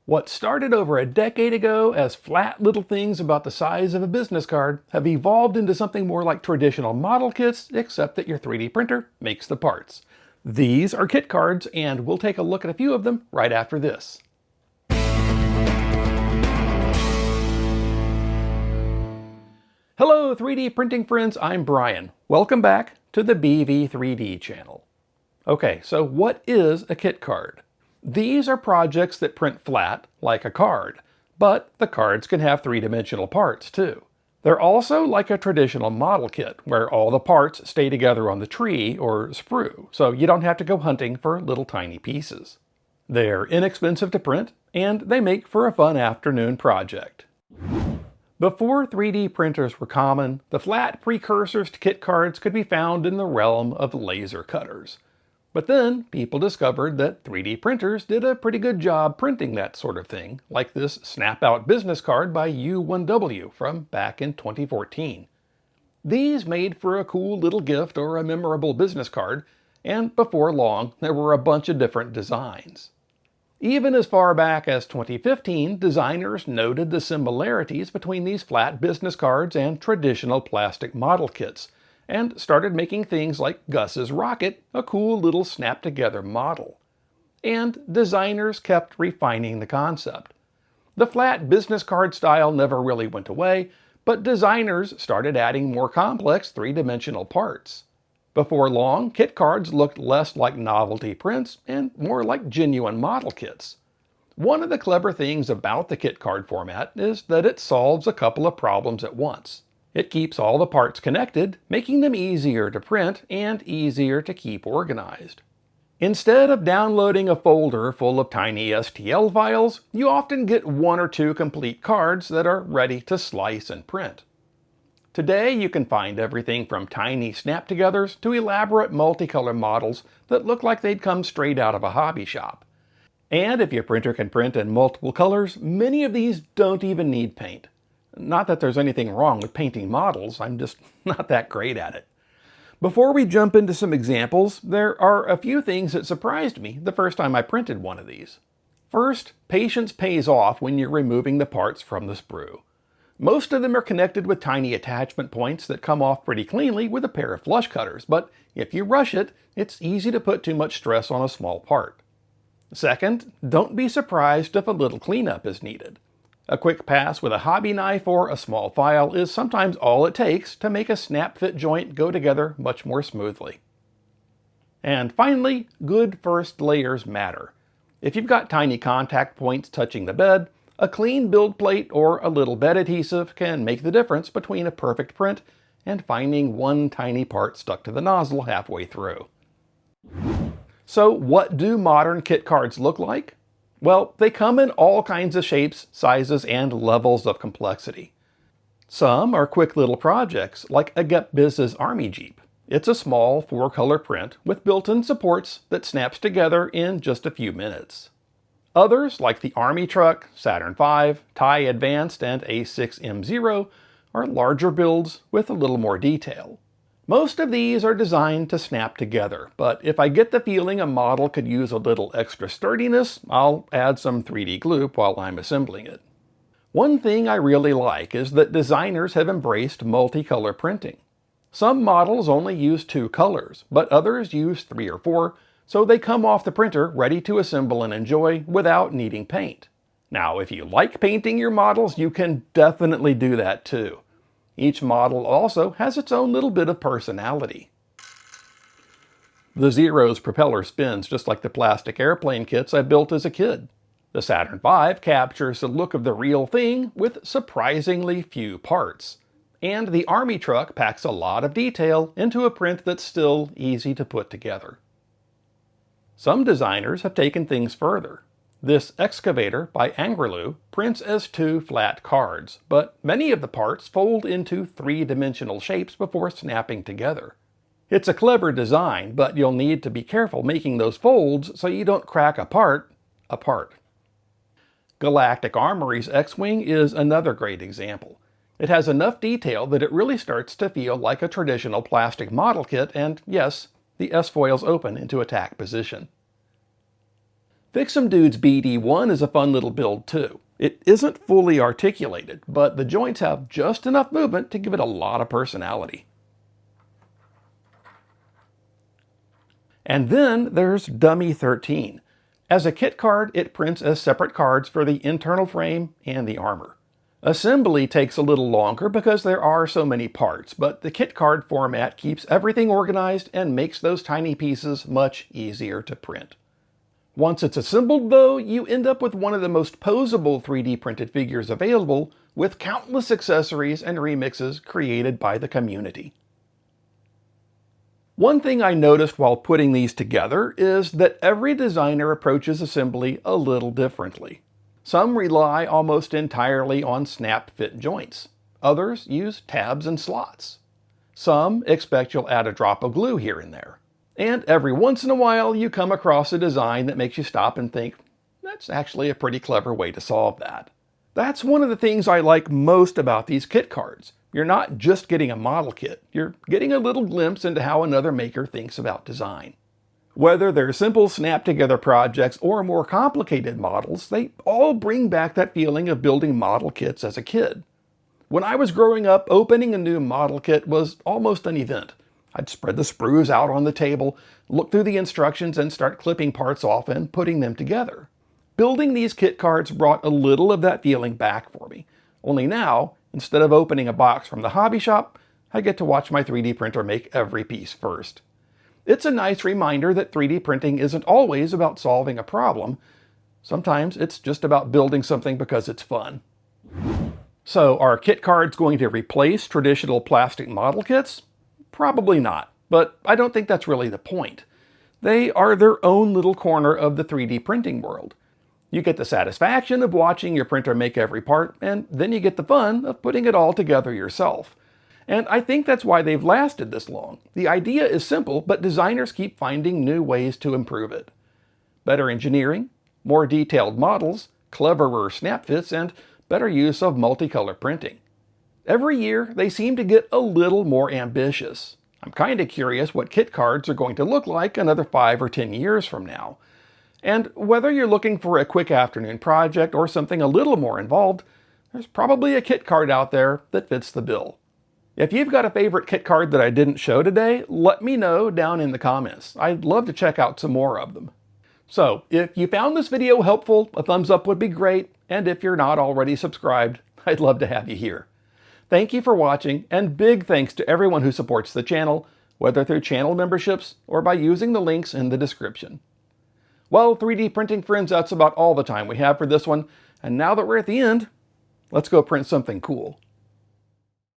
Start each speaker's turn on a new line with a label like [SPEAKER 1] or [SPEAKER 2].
[SPEAKER 1] What started over a decade ago as flat little things about the size of a business card have evolved into something more like traditional model kits, except that your 3D printer makes the parts. These are kit cards, and we'll take a look at a few of them right after this. Hello 3D printing friends, I'm Brian. Welcome back to the BV3D channel. Okay, so what is a kit card? These are projects that print flat, like a card, but the cards can have three-dimensional parts too. They're also like a traditional model kit, where all the parts stay together on the tree or sprue, so you don't have to go hunting for little tiny pieces. They're inexpensive to print, and they make for a fun afternoon project. Before 3D printers were common, the flat precursors to kit cards could be found in the realm of laser cutters. But then people discovered that 3D printers did a pretty good job printing that sort of thing, like this snap-out business card by U1W from back in 2014. These made for a cool little gift or a memorable business card, and before long there were a bunch of different designs. Even as far back as 2015, designers noted the similarities between these flat business cards and traditional plastic model kits, and started making things like Gus's rocket a cool little snap-together model. And designers kept refining the concept. The flat business card style never really went away, but designers started adding more complex three-dimensional parts. Before long, kit cards looked less like novelty prints and more like genuine model kits. One of the clever things about the kit card format is that it solves a couple of problems at once. It keeps all the parts connected, making them easier to print and easier to keep organized. Instead of downloading a folder full of tiny STL files, you often get one or two complete cards that are ready to slice and print. Today you can find everything from tiny snap-togethers to elaborate multicolor models that look like they'd come straight out of a hobby shop. And if your printer can print in multiple colors, many of these don't even need paint. Not that there's anything wrong with painting models, I'm just not that great at it. Before we jump into some examples, there are a few things that surprised me the first time I printed one of these. First, patience pays off when you're removing the parts from the sprue. Most of them are connected with tiny attachment points that come off pretty cleanly with a pair of flush cutters, but if you rush it, it's easy to put too much stress on a small part. Second, don't be surprised if a little cleanup is needed. A quick pass with a hobby knife or a small file is sometimes all it takes to make a snap-fit joint go together much more smoothly. And finally, good first layers matter. If you've got tiny contact points touching the bed, a clean build plate or a little bed adhesive can make the difference between a perfect print and finding one tiny part stuck to the nozzle halfway through. So what do modern kit cards look like? Well, they come in all kinds of shapes, sizes, and levels of complexity. Some are quick little projects, like AgetBiz's Army Jeep. It's a small 4-color print with built-in supports that snaps together in just a few minutes. Others, like the Army Truck, Saturn V, TIE Advanced, and A6M0, are larger builds with a little more detail. Most of these are designed to snap together, but if I get the feeling a model could use a little extra sturdiness, I'll add some 3D glue while I'm assembling it. One thing I really like is that designers have embraced multicolor printing. Some models only use 2 colors, but others use 3 or 4, so they come off the printer ready to assemble and enjoy without needing paint. Now, if you like painting your models, you can definitely do that too. Each model also has its own little bit of personality. The Zero's propeller spins just like the plastic airplane kits I built as a kid. The Saturn V captures the look of the real thing with surprisingly few parts. And the Army Truck packs a lot of detail into a print that's still easy to put together. Some designers have taken things further. This excavator by Angreloo prints as 2 flat cards, but many of the parts fold into 3-dimensional shapes before snapping together. It's a clever design, but you'll need to be careful making those folds so you don't crack a part apart. Galactic Armory's X-Wing is another great example. It has enough detail that it really starts to feel like a traditional plastic model kit, and yes, the S-foils open into attack position. Fix'em Dude's BD1 is a fun little build too. It isn't fully articulated, but the joints have just enough movement to give it a lot of personality. And then there's Dummy 13. As a kit card, it prints as separate cards for the internal frame and the armor. Assembly takes a little longer because there are so many parts, but the kit card format keeps everything organized and makes those tiny pieces much easier to print. Once it's assembled, though, you end up with one of the most posable 3D printed figures available, with countless accessories and remixes created by the community. One thing I noticed while putting these together is that every designer approaches assembly a little differently. Some rely almost entirely on snap-fit joints. Others use tabs and slots. Some expect you'll add a drop of glue here and there. And every once in a while you come across a design that makes you stop and think, that's actually a pretty clever way to solve that. That's one of the things I like most about these kit cards. You're not just getting a model kit, you're getting a little glimpse into how another maker thinks about design. Whether they're simple snap-together projects or more complicated models, they all bring back that feeling of building model kits as a kid. When I was growing up, opening a new model kit was almost an event. I'd spread the sprues out on the table, look through the instructions, and start clipping parts off and putting them together. Building these kit cards brought a little of that feeling back for me. Only now, instead of opening a box from the hobby shop, I get to watch my 3D printer make every piece first. It's a nice reminder that 3D printing isn't always about solving a problem. Sometimes it's just about building something because it's fun. So, are kit cards going to replace traditional plastic model kits? Probably not, but I don't think that's really the point. They are their own little corner of the 3D printing world. You get the satisfaction of watching your printer make every part, and then you get the fun of putting it all together yourself. And I think that's why they've lasted this long. The idea is simple, but designers keep finding new ways to improve it. Better engineering, more detailed models, cleverer snap fits, and better use of multicolor printing. Every year, they seem to get a little more ambitious. I'm kind of curious what kit cards are going to look like another 5 or 10 years from now. And whether you're looking for a quick afternoon project or something a little more involved, there's probably a kit card out there that fits the bill. If you've got a favorite kit card that I didn't show today, let me know down in the comments. I'd love to check out some more of them. So, if you found this video helpful, a thumbs up would be great, and if you're not already subscribed, I'd love to have you here. Thank you for watching, and big thanks to everyone who supports the channel, whether through channel memberships or by using the links in the description. Well, 3D printing friends, that's about all the time we have for this one, and now that we're at the end, let's go print something cool.